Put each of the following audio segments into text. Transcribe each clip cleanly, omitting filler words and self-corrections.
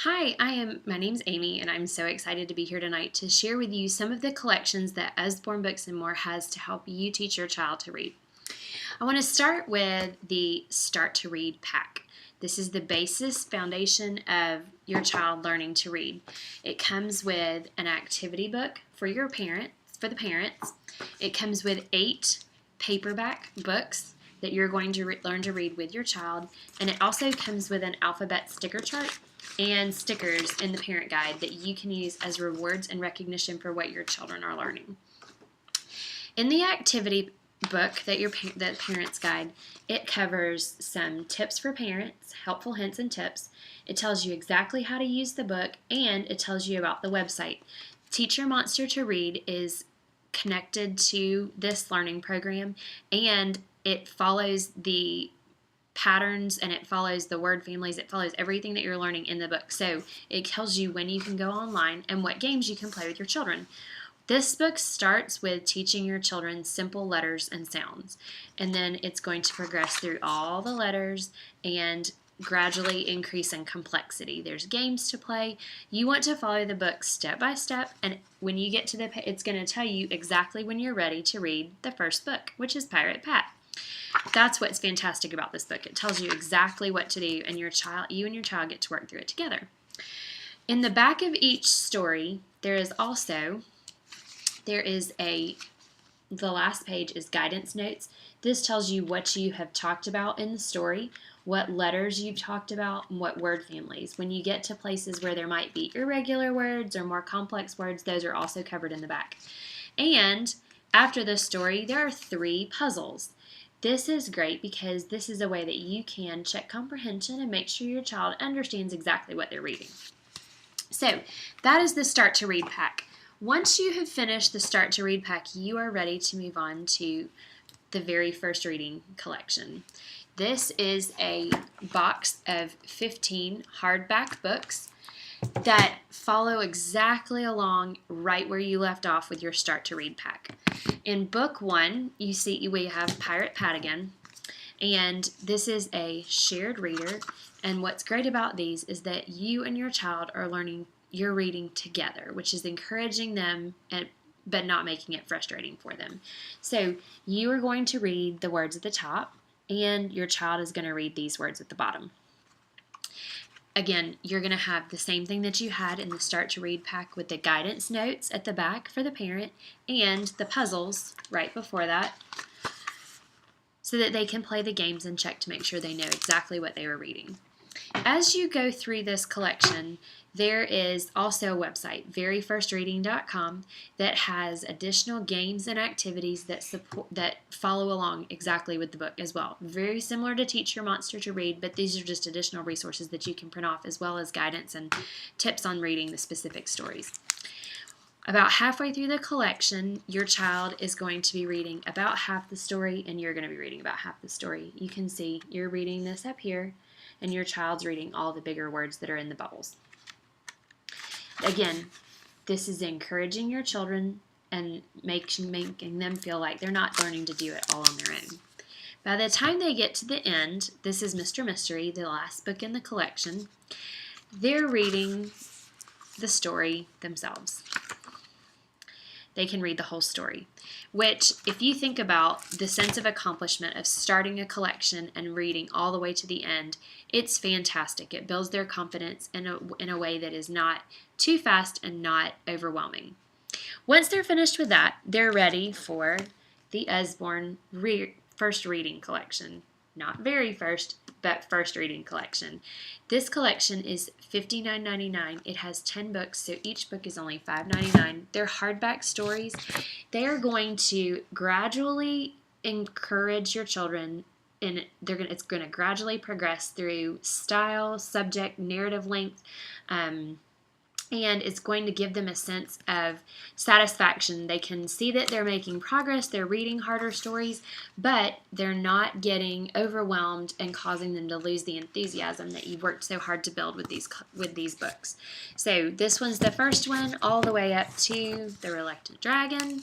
Hi, my name's Amy, and I'm so excited to be here tonight to share with you some of the collections that Usborne Books and More has to help you teach your child to read. I want to start with the Start to Read pack. This is the basis foundation of your child learning to read. It comes with an activity book for the parents. It comes with 8 paperback books that you're going to learn to read with your child, and it also comes with an alphabet sticker chart and stickers in the parent guide that you can use as rewards and recognition for what your children are learning. In the activity book that parents guide, it covers some tips for parents, helpful hints and tips. It tells you exactly how to use the book, and it tells you about the website. Teach Your Monster to Read is connected to this learning program, and it follows the patterns and it follows the word families. It follows everything that you're learning in the book. So it tells you when you can go online and what games you can play with your children. This book starts with teaching your children simple letters and sounds, and then it's going to progress through all the letters and gradually increase in complexity. There's games to play. You want to follow the book step by step, and when you get to it's going to tell you exactly when you're ready to read the first book, which is Pirate Pat. That's what's fantastic about this book. It tells you exactly what to do, and you and your child get to work through it together. In the back of each story, the last page is guidance notes. This tells you what you have talked about in the story, what letters you've talked about, and what word families. When you get to places where there might be irregular words or more complex words, those are also covered in the back. And after the story, there are 3 puzzles. This is great because this is a way that you can check comprehension and make sure your child understands exactly what they're reading. So that is the Start to Read pack. Once you have finished the Start to Read pack, you are ready to move on to the very first reading collection. This is a box of 15 hardback books that follow exactly along right where you left off with your Start to Read pack. In book 1, you see we have Pirate Pat again, and this is a shared reader, and what's great about these is that you and your child are learning your reading together, which is encouraging them but not making it frustrating for them. So you are going to read the words at the top, and your child is going to read these words at the bottom. Again, you're going to have the same thing that you had in the Start to Read pack with the guidance notes at the back for the parent and the puzzles right before that so that they can play the games and check to make sure they know exactly what they were reading. As you go through this collection, there is also a website, veryfirstreading.com, that has additional games and activities that follow along exactly with the book as well. Very similar to Teach Your Monster to Read, but these are just additional resources that you can print off as well as guidance and tips on reading the specific stories. About halfway through the collection, your child is going to be reading about half the story, and you're going to be reading about half the story. You can see you're reading this up here, and your child's reading all the bigger words that are in the bubbles. Again, this is encouraging your children and making them feel like they're not learning to do it all on their own. By the time they get to the end, this is Mr. Mystery, the last book in the collection. They're reading the story themselves. They can read the whole story, which, if you think about the sense of accomplishment of starting a collection and reading all the way to the end, it's fantastic. It builds their confidence in a way that is not too fast and not overwhelming. Once they're finished with that, they're ready for the Usborne First Reading Collection. Not very first, but first reading collection. This collection is $59.99. It has 10 books, so each book is only $5.99. They're hardback stories. They are going to gradually encourage your children, and it's going to gradually progress through style, subject, narrative length, and it's going to give them a sense of satisfaction. They can see that they're making progress, they're reading harder stories, but they're not getting overwhelmed and causing them to lose the enthusiasm that you've worked so hard to build with these books. So this one's the first one, all the way up to The Reluctant Dragon,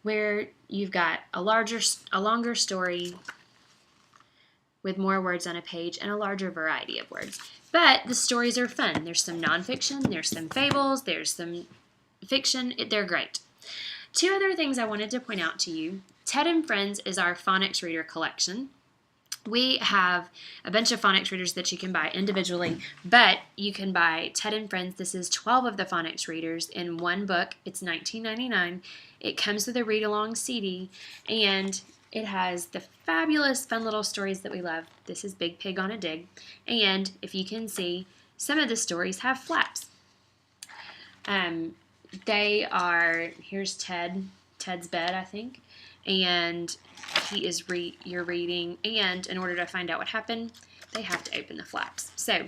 where you've got a longer story with more words on a page and a larger variety of words. But the stories are fun. There's some nonfiction, there's some fables, there's some fiction. They're great. Two other things I wanted to point out to you. Ted and Friends is our phonics reader collection. We have a bunch of phonics readers that you can buy individually, but you can buy Ted and Friends. This is 12 of the phonics readers in one book. It's $19.99. It comes with a read-along CD, and it has the fabulous, fun little stories that we love. This is Big Pig on a Dig, and if you can see, some of the stories have flaps. They are, here's Ted's bed, I think, and he is you're reading, and in order to find out what happened, they have to open the flaps. So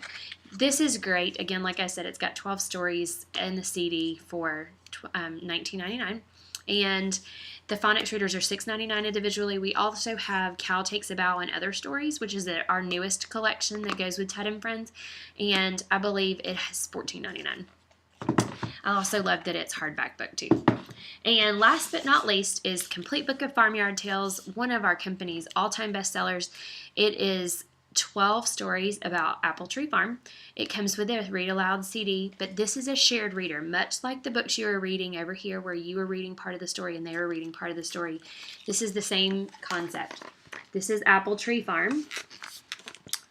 this is great. Again, like I said, it's got 12 stories in the CD for $19.99, and the phonics readers are $6.99 individually. We also have Cal Takes a Bow and Other Stories, which is our newest collection that goes with Ted and Friends, and I believe it has $14.99. I also love that it's hardback book too. And last but not least is Complete Book of Farmyard Tales, one of our company's all-time bestsellers. It is 12 stories about Apple Tree Farm. It comes with a read aloud CD, but this is a shared reader, much like the books you are reading over here where you are reading part of the story and they are reading part of the story. This is the same concept. This is Apple Tree Farm.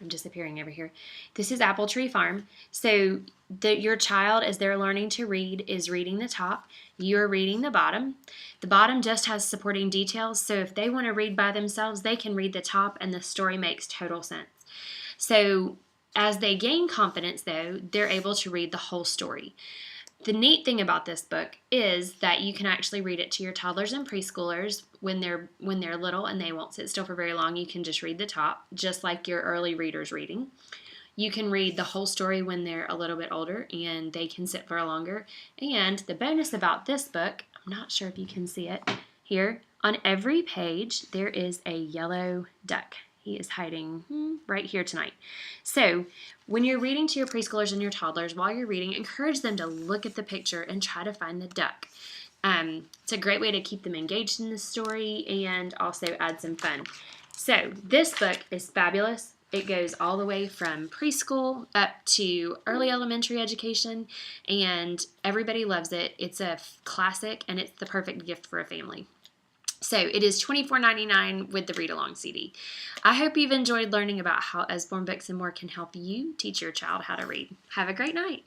I'm disappearing over here. This is Apple Tree Farm. So your child, as they're learning to read, is reading the top. You're reading the bottom. The bottom just has supporting details, so if they want to read by themselves, they can read the top and the story makes total sense. So as they gain confidence, though, they're able to read the whole story. The neat thing about this book is that you can actually read it to your toddlers and preschoolers when they're little and they won't sit still for very long. You can just read the top, just like your early readers reading. You can read the whole story when they're a little bit older and they can sit for longer. And the bonus about this book, I'm not sure if you can see it here, on every page there is a yellow duck. He is hiding right here tonight. So when you're reading to your preschoolers and your toddlers, while you're reading, encourage them to look at the picture and try to find the duck. It's a great way to keep them engaged in the story and also add some fun. So this book is fabulous. It goes all the way from preschool up to early elementary education, and everybody loves it. It's a classic, and it's the perfect gift for a family. So it is $24.99 with the read-along CD. I hope you've enjoyed learning about how Usborne Books and More can help you teach your child how to read. Have a great night.